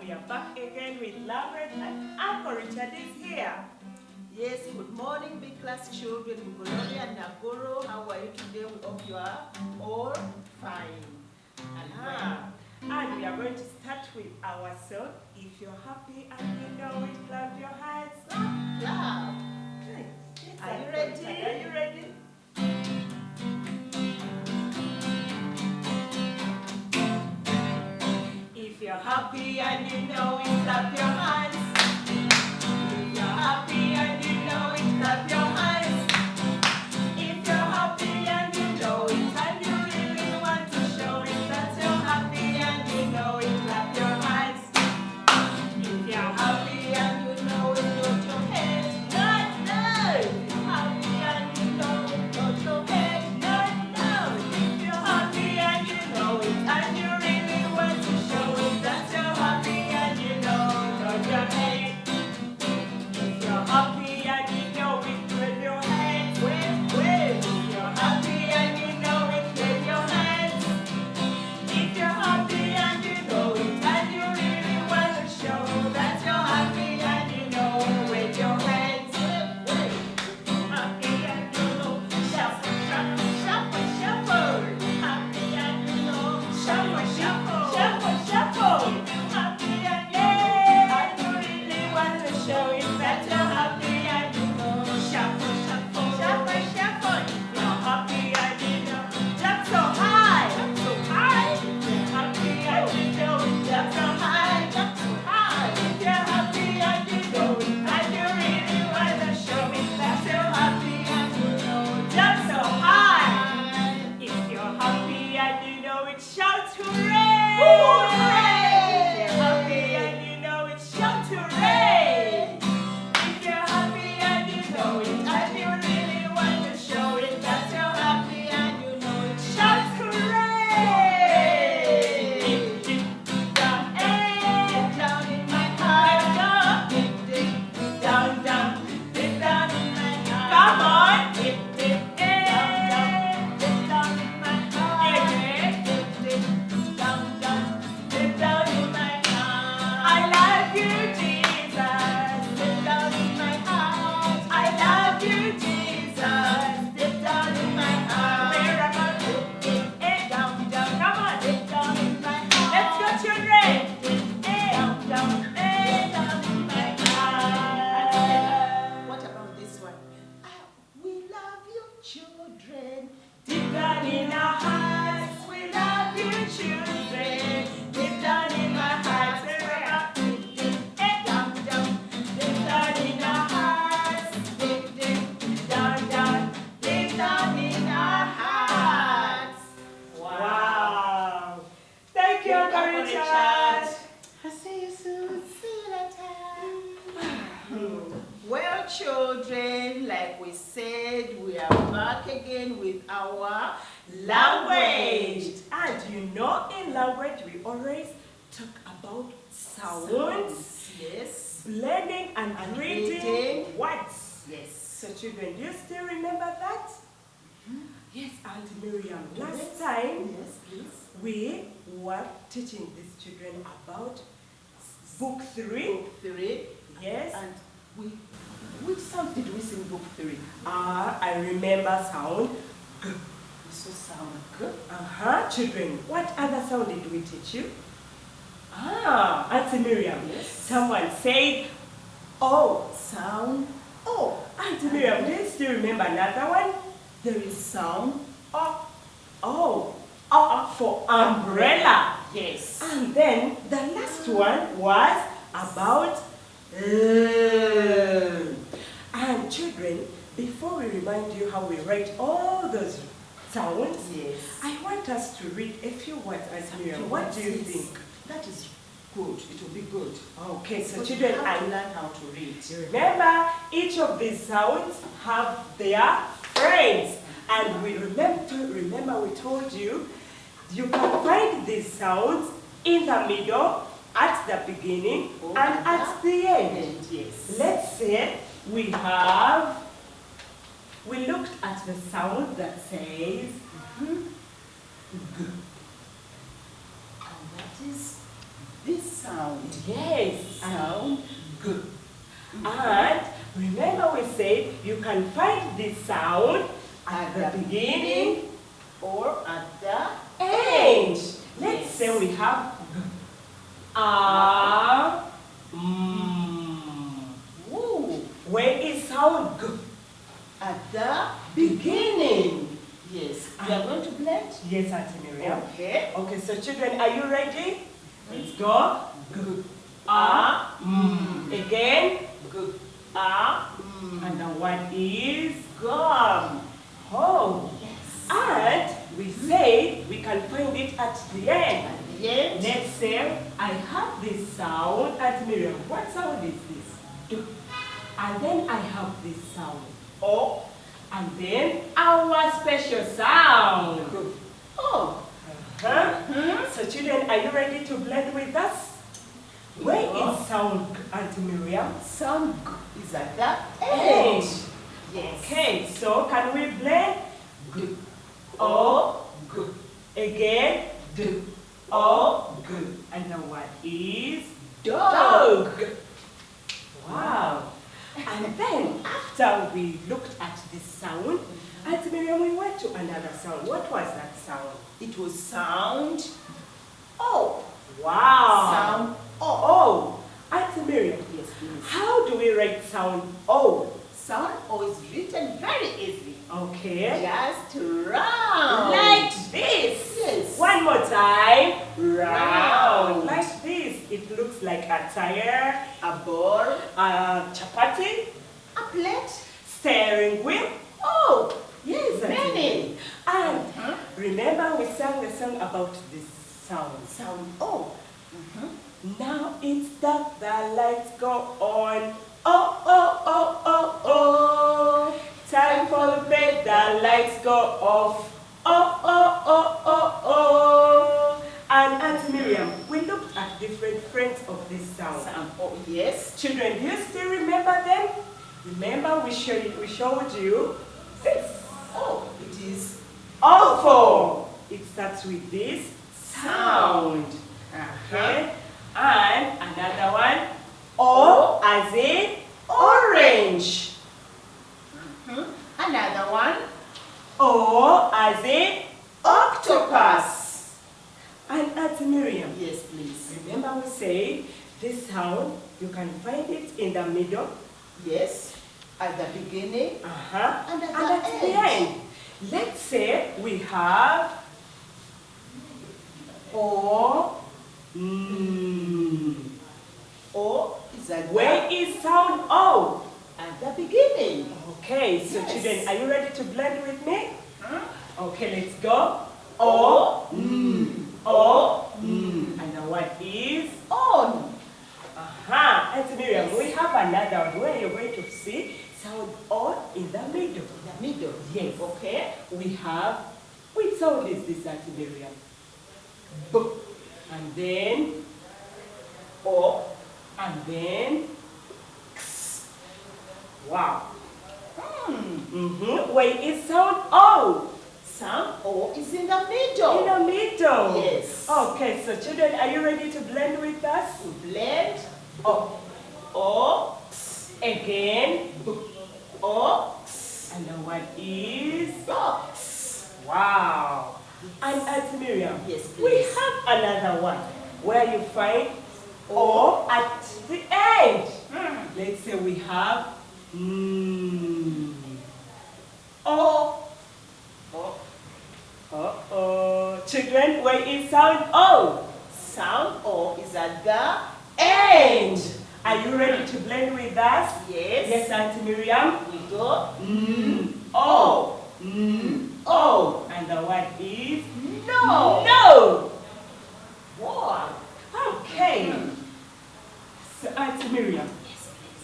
we are back again with Labyrinth and Uncle Richard is here. Yes, good morning, big class children. Mugoloni and Nagoro, how are you today? We hope you are all fine. And we are going to start with our song. If you're happy and you know it, clap your hands. Clap. Yes, Are you ready? Are you ready? If you're happy and you know it, clap your hands. If you're happy and you know it, clap your hands. If you're happy and you know it, and you really want to show it that you're happy and you know it, clap your hands. If you're happy and you know it, put your hands. No. If you're happy and you know it, put your hands. No. If you're happy and you know it, and you really want to show it that you're happy and you know it, put your hands. If you're happy and you know it, wave your hands. Wave. If you're happy and you know it, wave your hands. If you're happy and you know it, and you really want to show that you're happy and you know it, wave your hands. Wave. If you're happy and you know, shuffle, shuffle, shuffle, shuffle. Happy and you know, shuffle, shuffle, shuffle, shuffle. If you're happy and you really want to show it that you're happy and you know, shuffle, shuffle, shuffle, shuffle. If you're happy and you know, jump so high, jump so high. If you're happy and you know it, jump so high, jump so high. If you're happy and you know it, and you really want to show it that you're happy and you know it, jump so high. If you're happy and you know it, shout hooray! Hooray! If you're happy and you know it, shout hooray! If you're happy and you know it, and you really want to show it that you're happy and you know it, shout hooray! Dip, dip, down, dip down in my heart. Dip, dip, down, down, dip down in my heart. Come on! Dip, dip, down, down, dip down in my heart. Dip, dip, down, down, dip down in my heart. I love you, Jesus. Dip down in my heart. I love you, Jesus. Dip down in my heart. Miracle, dip, dip, down, down. Come on, dip down in my heart. Let's go, children. Dip, down, down, down in my heart. What about this one? We love you, children. Deep down in our hearts, we love you, children. Deep down in our hearts, down, down. Deep down in our hearts, dip, dip, down, down. Deep down in our hearts. Wow! Thank you, Uncle Richard. I'll see you soon. See you later. Well, children, like we said, we are back again with our Language. And you know, in language, we always talk about sounds, Yes. blending and reading reading. words. Yes. So children, do you still remember that? Yes, Aunt Miriam. Last time, Yes, please. we were teaching these children about book 3. Book 3. Yes. And which sound did we sing book 3? I remember sound. G. We saw sound G. Children, what other sound did we teach you? Auntie Miriam. Yes. Someone said, oh. Sound O. Auntie Miriam, do you still remember another one? There is sound O. Oh. For umbrella. Yes. And then the last one was about And children, before we remind you how we write all those sounds, Yes. I want us to read a few words, Aunt Miriam. What do you think? That is good. It will be good. Okay, so But you children, have to learn how to read. remember, each of these sounds have their friends. And we remember we told you, you can find these sounds in the middle, at the beginning, and at the end. Yes. Let's say we looked at the sound that says G. And that is this Sound. Yes. Sound. G. And remember we said you can find this sound at the beginning or at the end. Let's Yes. say we have G. A. Woo. Where is sound G? At the beginning. Yes. We are going to blend. Yes, Auntie Miriam. Okay. Okay, so children, are you ready? Let's go. G. A. Again. G. A. And the one is Gum. oh. Yes. And we say we can find it at the end. At the end. Let's say I have this sound. Auntie Miriam, what sound is this? D. And then I have this sound. O. And then our special sound. Oh. So children, are you ready to blend with us? Where is sound G, Auntie Miriam? Sound G is at the end. Yes. Okay, so can we blend? G. O. G. Again. D. O. G. And now what is? Dog. Wow. And then after we looked at this sound, Auntie Miriam, we went to another sound. What was that sound? It was sound O. Wow. Sound O. O. Auntie Miriam, Yes, please. how do we write sound O? Sound O is written very easy. Okay. Just round. Like this. Yes. One more time. Round. Like this. It looks like a tire, A ball. a chapati, A plate. steering wheel. Oh. Yes, Auntie Many. Miriam. And remember we sang the song about this sound. Sound O. Now it's dark, the lights go on. Oh, oh, oh, oh, oh. Time for the bed, the lights go off. Oh, oh, oh, oh, oh. And Auntie Miriam, we looked at different friends of this sound. Sound O. Yes. Children, do you still remember them? Remember we showed you this. Oh, it is Awful. It starts with this sound. Okay. And another one, O as in orange. Another one. O as in octopus. And Auntie Miriam, Yes, please. remember we say this sound, you can find it in the middle. Yes. At the beginning. And at at the the end. Let's say we have O. O is at Where is sound O? at the beginning. Okay, so Yes. children, are you ready to blend with me? Okay, let's go. O. O. And the word is On. Auntie Miriam, we have another one where you're going to see sound O in the middle. The middle. Yes. Okay. We have, which sound is this, Auntie Miriam? B. And then O. And then X. Wow. Where is sound O? Sound O is in the middle. In the middle. Yes. Okay, so children, are you ready to blend with us? Blend. O. O. Again. B. O. And the word is Box. wow. And Auntie Miriam, Yes, we please. have another one where you find O at the end. Let's say we have O. Children, where is sound O? Sound O is at the End. Are you ready to blend with us? Yes. Yes, Auntie Miriam. We go. O. O. And the word is No. no. Wow. Okay. So Auntie Miriam,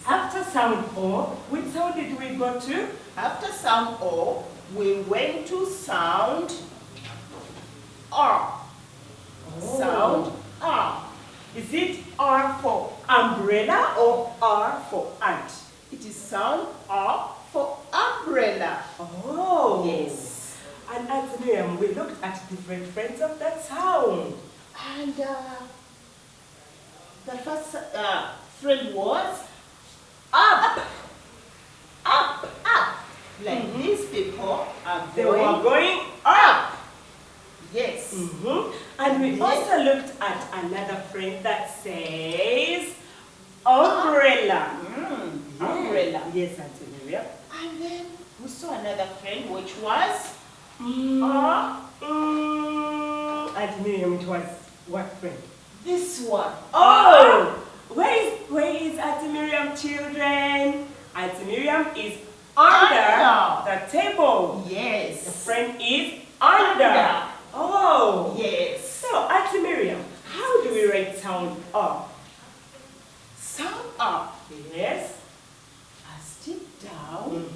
after sound O, which sound did we go to? After sound O, we went to sound R. Sound R. Is it R for umbrella or R for ant? It is sound R for umbrella. Oh. Yes. And Auntie Miriam, we looked at different friends of that sound. And The first friend was up. Up, up. Like these people are They were going going up. Yes. And we also looked at another friend that says umbrella. Umbrella. Yes, Auntie Miriam. And then we saw another friend which was Auntie Miriam, it was what friend? this one. Oh! Where is Auntie Miriam, children? Auntie Miriam is under the table. Yes. The friend is under. Oh! Yes. So, Auntie Miriam, how do we write sound up? Sound up. Yes. Stick down.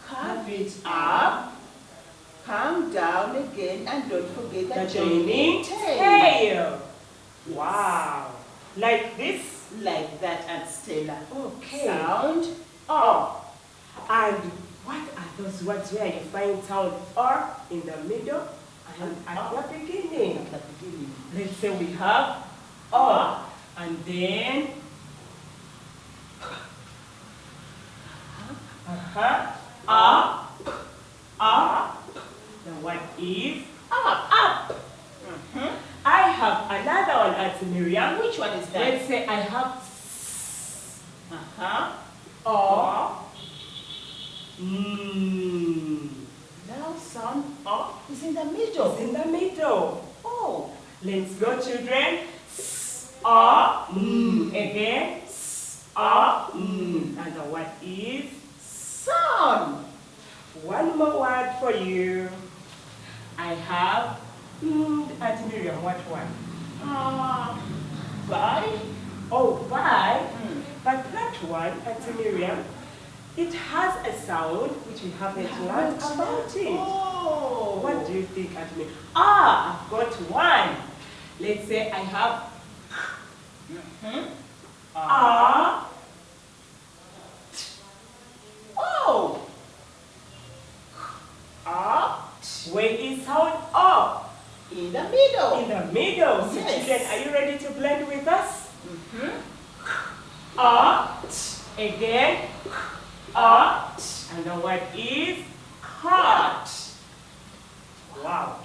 Curve it up. Come down again, and don't forget The the joining tail. Wow. Like this? Like that, and Stella. Okay. Sound up. And what are those words where you find sound R in the middle and at the beginning? At the beginning. Let's say we have R and then up. The word is up. I have another one, Auntie Miriam. Which one is that? Let's say I have Now sound up is in the middle. It's in the middle. Oh. Let's go, children. Again. And the word is Sun. one more word for you. I have Auntie Miriam, what one? By. Oh, by. But that one, Auntie Miriam, it has a sound which we haven't learned about it. Oh. What do you think, Auntie Miriam? I've got one. Let's say I have Oh. where is sound up? In the middle. In the middle. So Yes. children, are you ready to blend with us? Again. And the word is cut. Wow.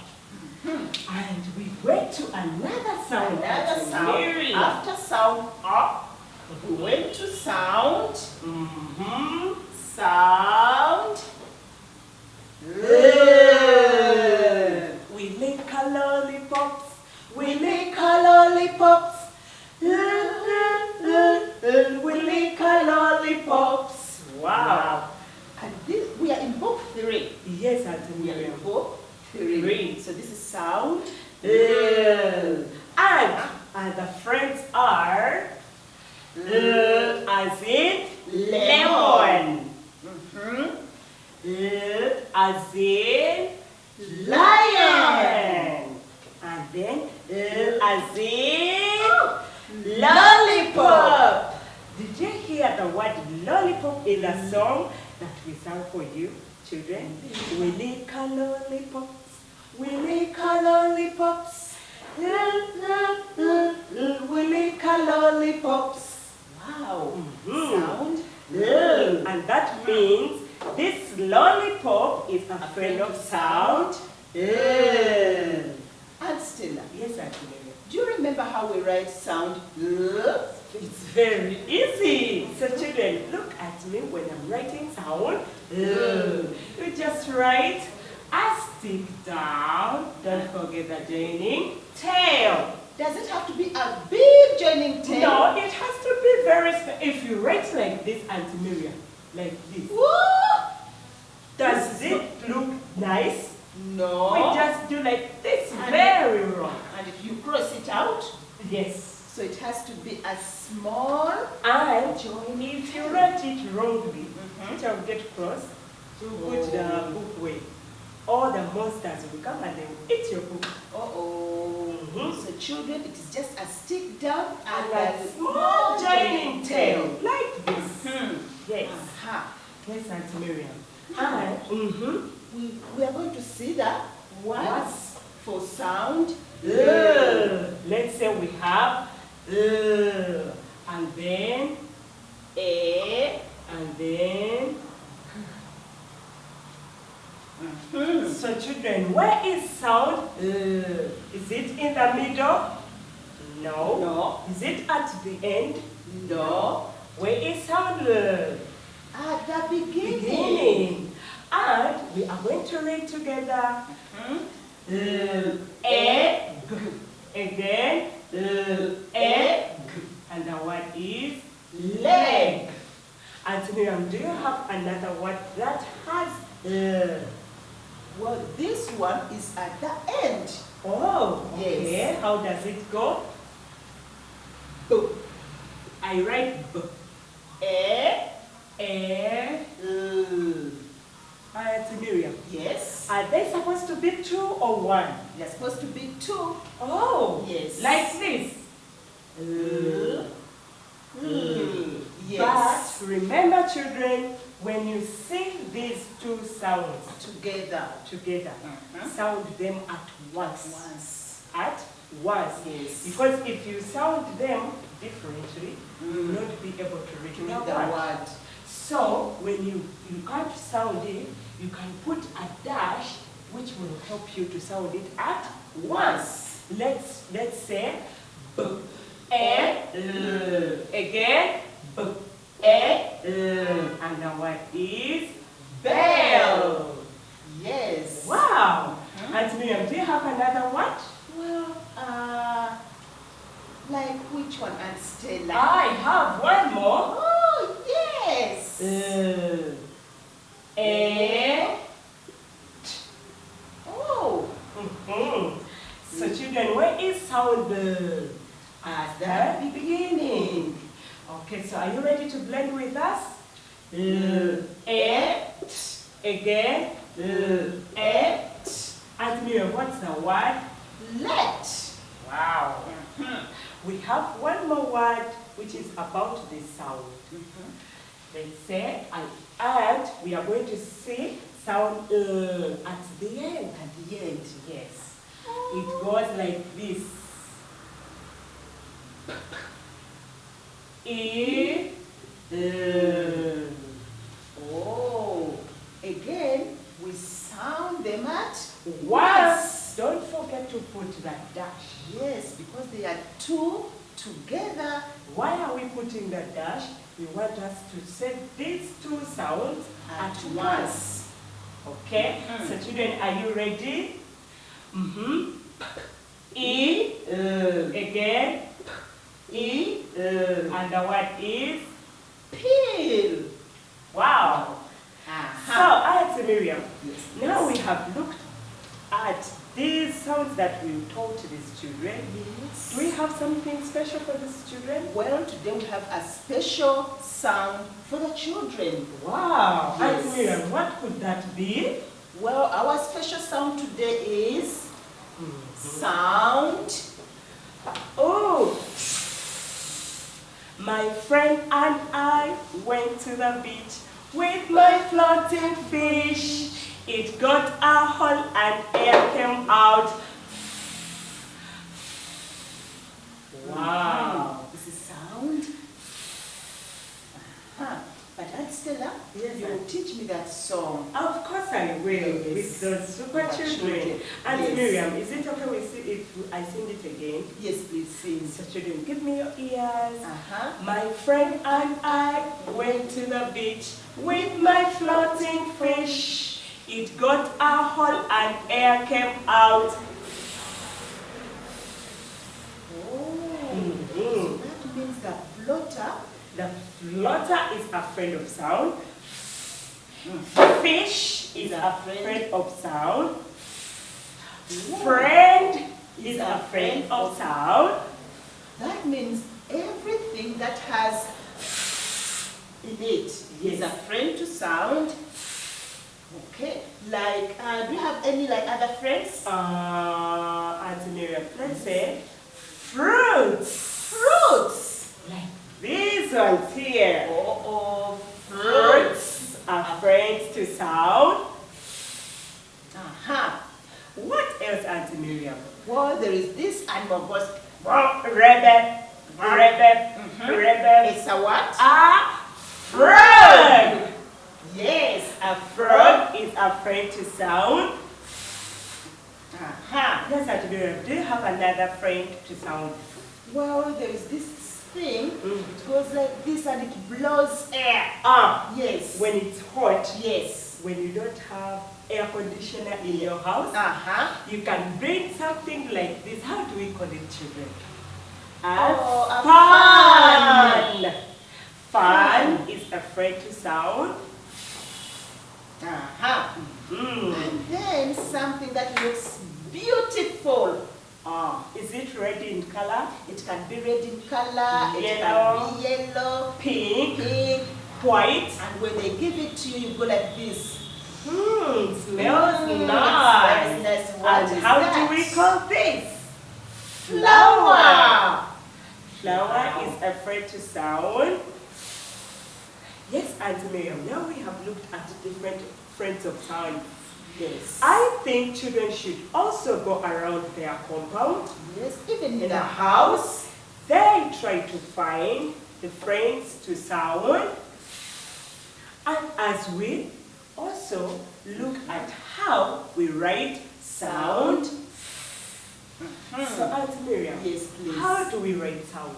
And we went to another sound. Another Auntie sound. Miriam. After sound up, we went to sound. Sound. We lick our lollipops. We lick our lollipops. We lick our lollipops. Wow. And this, we are in book 3. Yes, Auntie We are Miriam. in book 3. So this is sound. And the friends are as in lemon. As in lion. And then as in lollipop. Did you hear the word lollipop in the song that we sang for you, children? We lick our lollipops. We lick our lollipops. We lick our lollipops. Wow. Sound. And that means this lollipop is a friend of sound. And Stella, Yes, Auntie Miriam. do you remember how we write sound? It's very easy. So children, look at me when I'm writing sound. You just write a stick down. Don't forget the joining tail. Does it have to be a big joining tail? No, it has to be very if you write like this, Auntie Miriam, like this. Does it look nice? No. We just do like this, very wrong. And if you cross it out, Yes. so it has to be a small. And if you write it wrongly, it will get crossed. You put the book away. All the monsters will come and they will eat your book. So children, it is just a stick down and a small joining tail, like this. Yes. Yes, Auntie Miriam. And we are going to see that words for sound. let's say we have And then, A. and then. So children, where is sound? Is it in the middle? No. No. Is it at the end? No. Where is sound? At the beginning. Beginning. And we are going to read together. Egg. Again. Egg. And the word is leg. And Miriam, do you have another word that has Well, this one is at the end. Oh, okay. Yes. How does it go? B. I write B. A. It's Miriam. Yes. Are they supposed to be 2 or 1? They're supposed to be 2. Oh, Yes. like this. Yes. But remember, children, when you sing these 2 sounds Together. together, sound them at once. Once. At once. Yes. Because if you sound them differently, you will not be able to read To the read the word. word. So when you can't sound it, you can put a dash which will help you to sound it at once. Let's say B, E, L. Again, B, E, L. And the word is bell. Yes. Wow. And Miriam, do you have another word? Well, like which one, Aunt Stella? I have one more. Oh, yes. Oh, So children, where is sound at the beginning. Okay, so are you ready to blend with us? Again. And Miriam, what's the word? Let. Wow. We have one more word which is about this sound. Let's say, and we are going to say sound at the end. At the end. Yes. It goes like this. Oh, again, we sound them at Once. Don't forget to put that dash. Yes, because they are 2 together. Why are we putting that dash? We want us to say these 2 sounds at once. Okay? So children, are you ready? Again. And the word is Peel. wow. So, Auntie Miriam, now we have looked at these sounds that we taught these children. Yes. Do we have something special for these children? Well, today we have a special sound for the children. Wow. Yes. Auntie Miriam, what could that be? Well, our special sound today is sound. Oh. My friend and I went to the beach with my floating fish. It got a hole and air came out. Wow. This is sound. But Aunt Stella, Yes, you will teach me that song. Of course I will, Yes. with those super The children. children. And Yes. Miriam, is it okay if I sing it again? Yes, please sing. So children, give me your ears. Uh-huh. My friend and I went to the beach with my floating fish. It got a hole and air came out. Oh, Mhm. so that means the floater. The floater is a friend of sound. Fish is a friend of sound. Friend is a friend of sound. That means everything that has in it is a friend to sound. Okay, like, do you have any like other friends? Auntie Miriam, let's say fruits. Fruits. Like these ones here. Oh, Fruits are friends to sound. What else, Auntie Miriam? Well, there is this animal goes Rabbit. It's a what? A frog. Yes, a Frog is afraid to sound. Aha. Yes, Miriam, do you have another friend to sound? Well, there is this thing. Mm. It goes like this and it blows air. Yes. When it's hot, Yes. when you don't have air conditioner in your house, you can bring something like this. How do we call it, children? A fan. Fan is afraid to sound. And then something that looks beautiful. Is it red in color? It can be red in color, Yellow. it can be yellow, Pink, pink, white. and when they give it to you, you go like this. Smells Nice. nice. What And is how that? do we call this? Flower. Flower is afraid to sound. Yes, Auntie Miriam, now we have looked at different friends of sound. Yes. I think children should also go around their compound. Yes, even in the house. They try to find the friends to sound. And as we also look at how we write sound. So Auntie Miriam, Yes, please. how do we write sound?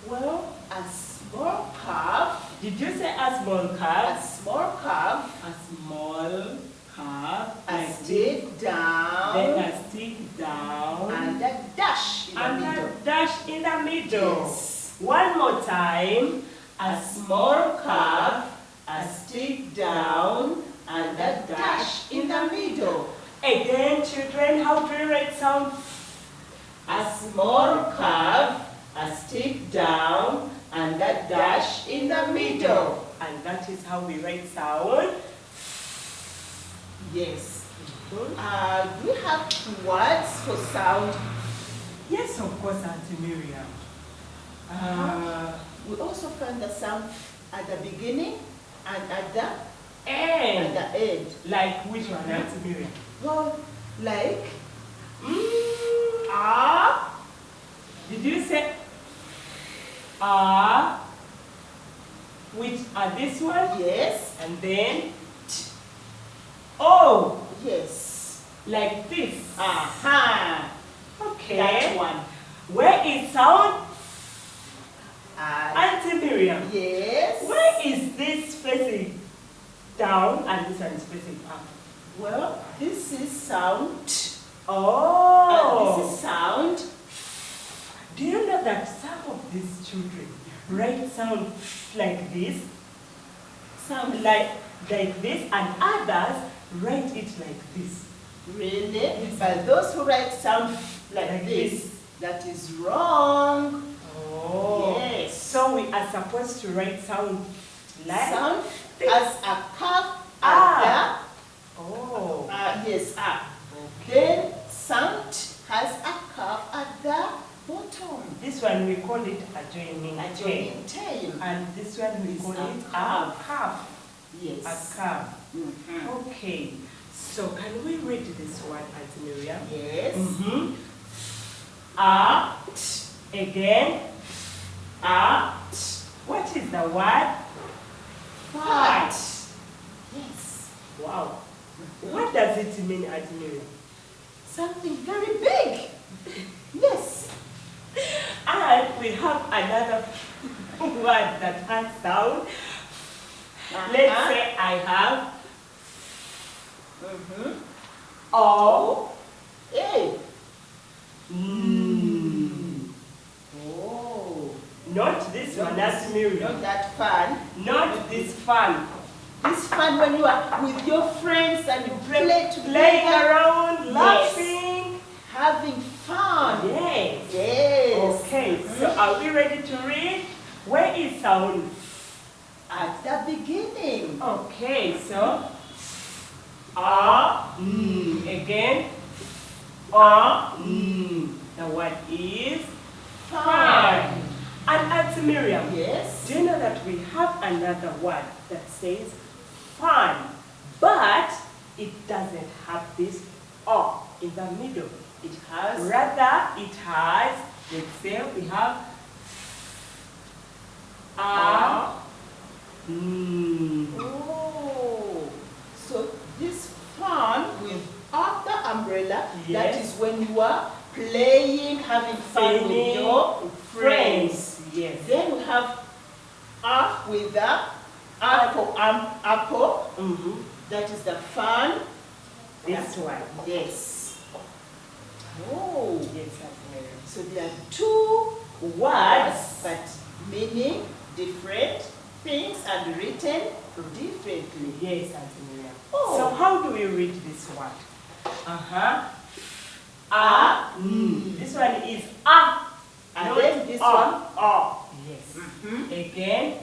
Well, a small curve. Did you say a small A curve? small curve. A small curve. A stick down. Then a stick down. And a dash in the And middle. a dash in the middle. Yes. One more time. A small curve, a stick down, and a dash in the middle. Again, children, how do you write sound? A small curve, a stick down, and a dash in the middle. And that is how we write sound. Yes. Do we have words for sound? Yes, of course, Auntie Miriam. We also find the sound at the beginning and at the And end. like which one, Auntie Miriam? Well, like Did you say which are this one? yes, And then oh, yes. like this. Okay. That one. Where is sound? And Auntie Miriam. yes. Where is this facing down and this one is facing up? Well, this is sound. Oh. And this is sound. Do you know that some of these children write sound like this? Sound like this, and others write it like this. Really? But those who write sound like this, that is wrong. Oh. Yes. So we are supposed to write sound like Sound this. as a curve Ah. at Oh. the, yes, Then sound has a curve at the bottom. This one we call it a joining A tail. joining tail. And this one we Is call a it curve. a curve. Yes. A curve. Mhm. Okay. So can we read this one, Auntie Miriam? Yes. Again. What is the word? Fat. Yes. Wow. What does it mean, Auntie Miriam? Something very big. Yes. And we have another word that has sound. Let's say I have O. Hey. Oh. Not this one, that's Miriam. Not that fun. Not this fun. It's fun when you are with your friends and you play together. Playing around, Yes. laughing. Having fun. Yes. Yes. Okay, so are we ready to read? Where is sound? At the beginning. Okay, so again. The word is fun. And Auntie Miriam, Yes. do you know that we have another word that says fun, but it doesn't have this O in the middle. It has. Rather, it has Let's say we have a. Oh, so this fun with up the umbrella, that is when you are playing, having fun with your friends. Yes. Then we have with the apple. That is the fun. This one. Yes. Oh. Yes, so there are two words, but meaning different things and written differently. Yes, Auntie Miriam. Oh. So how do we read this word? This one is a. And then this one, Yes. Again,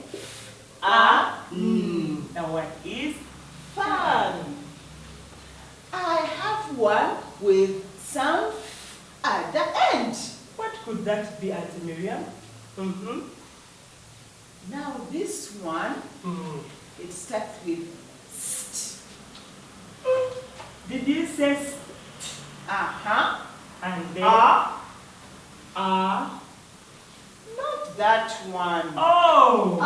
the word is fun. I have one with sound at the end. What could that be, Auntie Miriam? Now this one, it starts with st. Did you say st? And then not that one. Oh!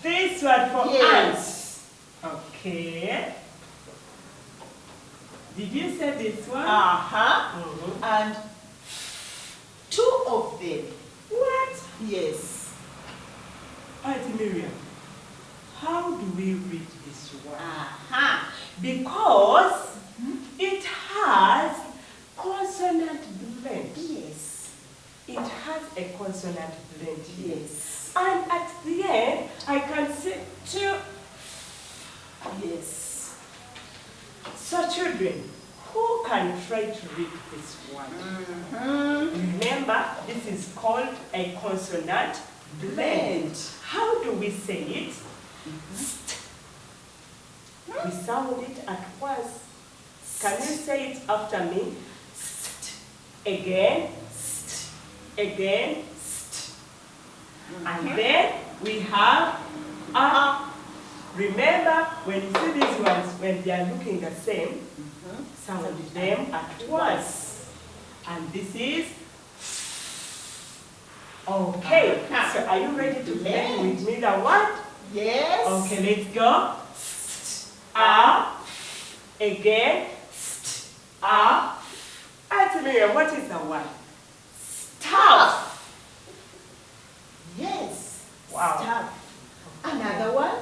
This one for yes. ants. Okay. Did you say this one? And two of them. What? Yes. Auntie Miriam, how do we read this word? Because it has consonant blend. yes. It has a consonant blend here. Yes. And at the end, I can say two. Yes. So children, who can try to read this word? Remember, this is called a consonant blend. How do we say it? St. We sound it at once. Can you say it after me? St. Again, st. Again, st. And then we have a. Remember, when you see these ones, when they are looking the same, sound them at once. And this is. Okay, so are you ready to play with me the word? Yes. Okay, let's go. Again. Auntie Miriam, what is the word? Staff. Yes. Wow. Staff. Another one?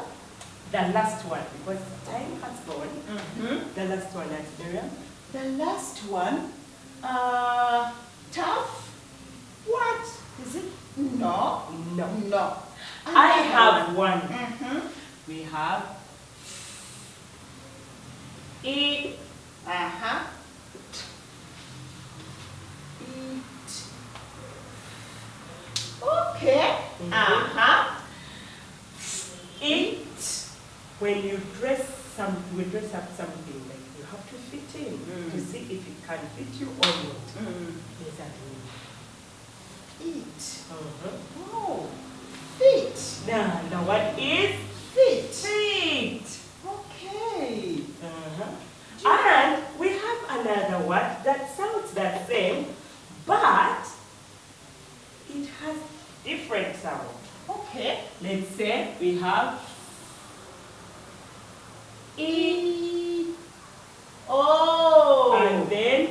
The last one, because time has gone. The last one, Auntie Miriam. The last one, tough. What? Is it? No. No. I have one. We have eat. Eat. Okay. Eat. When you dress up something, like you have to fit in to see if it can fit you or not. Exactly. Eat. Oh. Feet. Now, the word is Feet. feet. Okay. And we have another word that sounds the same, but it has different sound. Okay. Let's say we have E. Oh. and then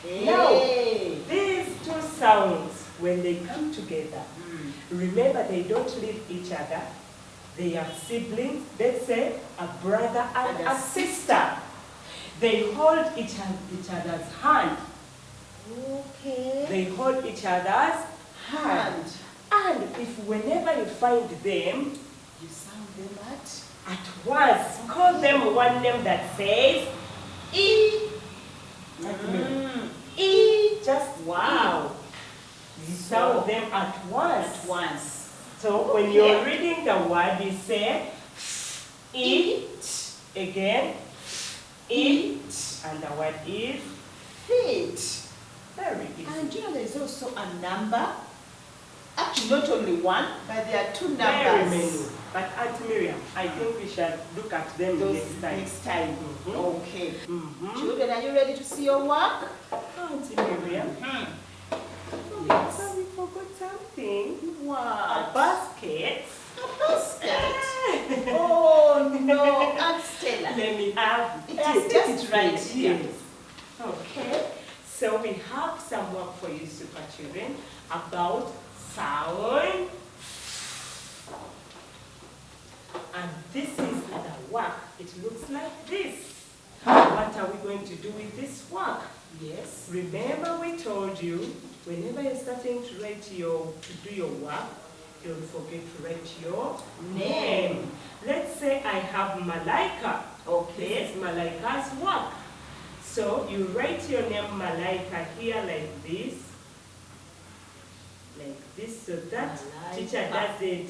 Hey. now these two sounds, when they come together, remember they don't leave each other. They are siblings. Let's say a brother and a sister. They hold each other's hand. Okay. They hold each other's hand. And if whenever you find them, You sound them at once, call them one name that says E. E. Just wow. You sound them at once. At once. So when you're reading the word, you say eat. Again, eat. And the word is Feet. very easy. And you know there's also a number. Actually, not only one, but there are two numbers. Very many. But Auntie Miriam, I think we shall look at them next time. Okay. Children, are you ready to see your work? Auntie Miriam, What? basket. A basket? Oh no, Aunt Stella. Let me have it is just right here. Yes. Okay. So we have some work for you, super children, about sound. And this is the work. It looks like this. What are we going to do with this work? Yes. Remember we told you, whenever you're starting to do your work, don't forget to write your name. Let's say I have Malaika. Okay. This is Malaika's work. So you write your name Malaika here like this. Like this, so that Malaika. teacher doesn't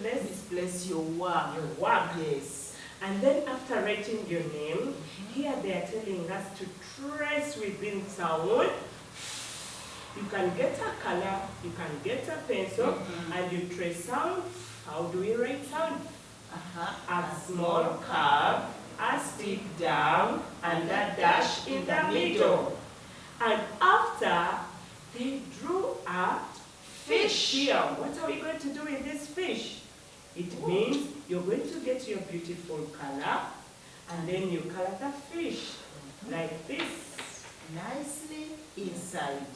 Misplace your work. Your work. Yes. And then after writing your name, here they are telling us to trace within sound. You can get a color, you can get a pencil, and you trace sound. How do we write sound? A small curve, a stick down, and a dash in the middle. And after, they drew a fish here. What are we going to do with this fish? It means you're going to get your beautiful color, and then you color the fish like this. Nicely inside.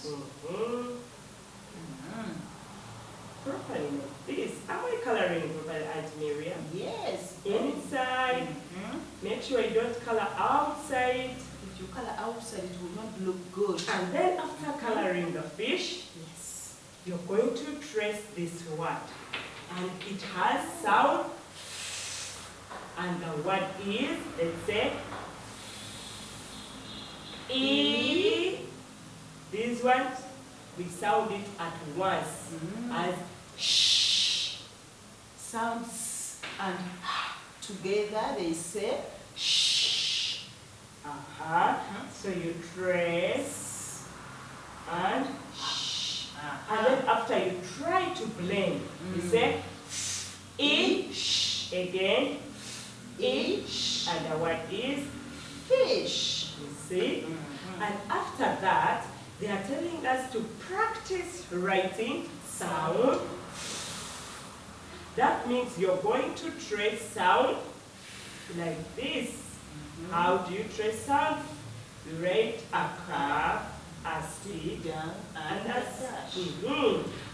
Properly like this. Am I coloring properly, Aunt Miriam? Yes. Inside. Make sure you don't color outside. If you color outside, it will not look good. And then after coloring the fish, Yes. you're going to trace this word. And it has sound. And the word is, let's say, E. This one, we sound it at once as sh. Sounds and together they say Shh. So you trace and shh. And then after you try to blend, you say ish again, ish, and the word is fish. You see? And after that, they are telling us to practice writing sound. That means you're going to trace sound like this. How do you trace sound? You write a curve, a stick, down and and a dash.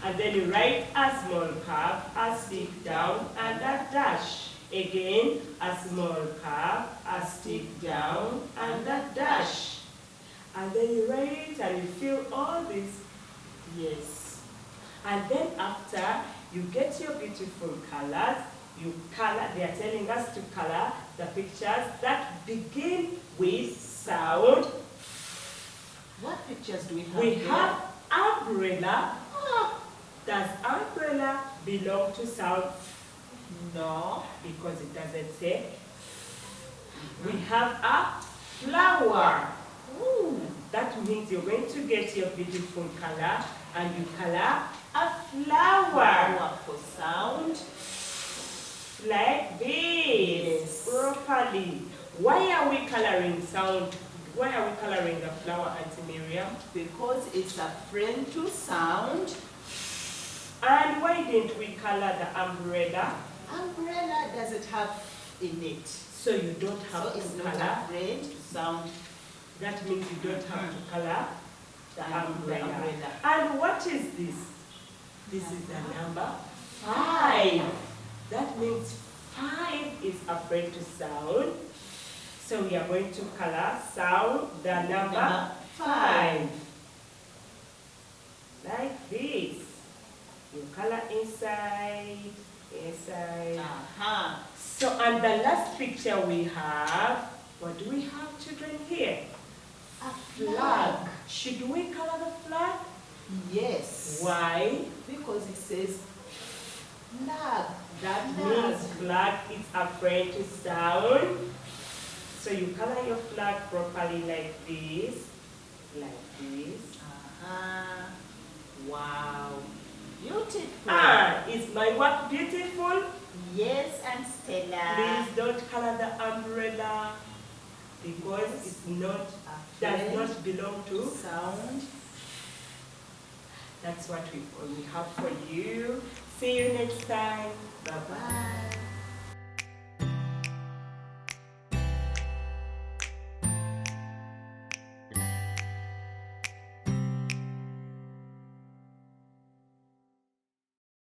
And then you write a small curve, a stick down, and a dash. Again, a small curve, a stick down, and a dash. And then you write and you fill all this. Yes. And then after you get your beautiful colors, you color, they are telling us to color the pictures that begin with sound. What pictures do we have? We here? have umbrella. Does umbrella belong to sound? No. Because it doesn't say. We have a flower. That means you're going to get your beautiful color and you color a flower. Flower for sound. Like this. Properly. Why are we coloring sound? Why are we coloring the flower, Auntie Miriam? Because it's a friend to sound. And why didn't we color the umbrella? Umbrella doesn't have in it. So you don't have So it's to not color. a friend to sound. That means you don't have to color the umbrella. umbrella. And what is this? This is the number 5. That means 5 is a friend to sound. So we are going to color sound the number 5. Like this. You color inside, inside. So, and the last picture we have, what do we have, children, here? A flag. Should we color the flag? Yes. Why? Because it says flag. That means flag is a friend to sound. So you color your flag properly like this. Like this. Wow. Beautiful. Is my work beautiful? Yes, and Stella. Please don't color the umbrella because it's not, does not belong to sound. That's what we have for you. See you next time. Bye-bye.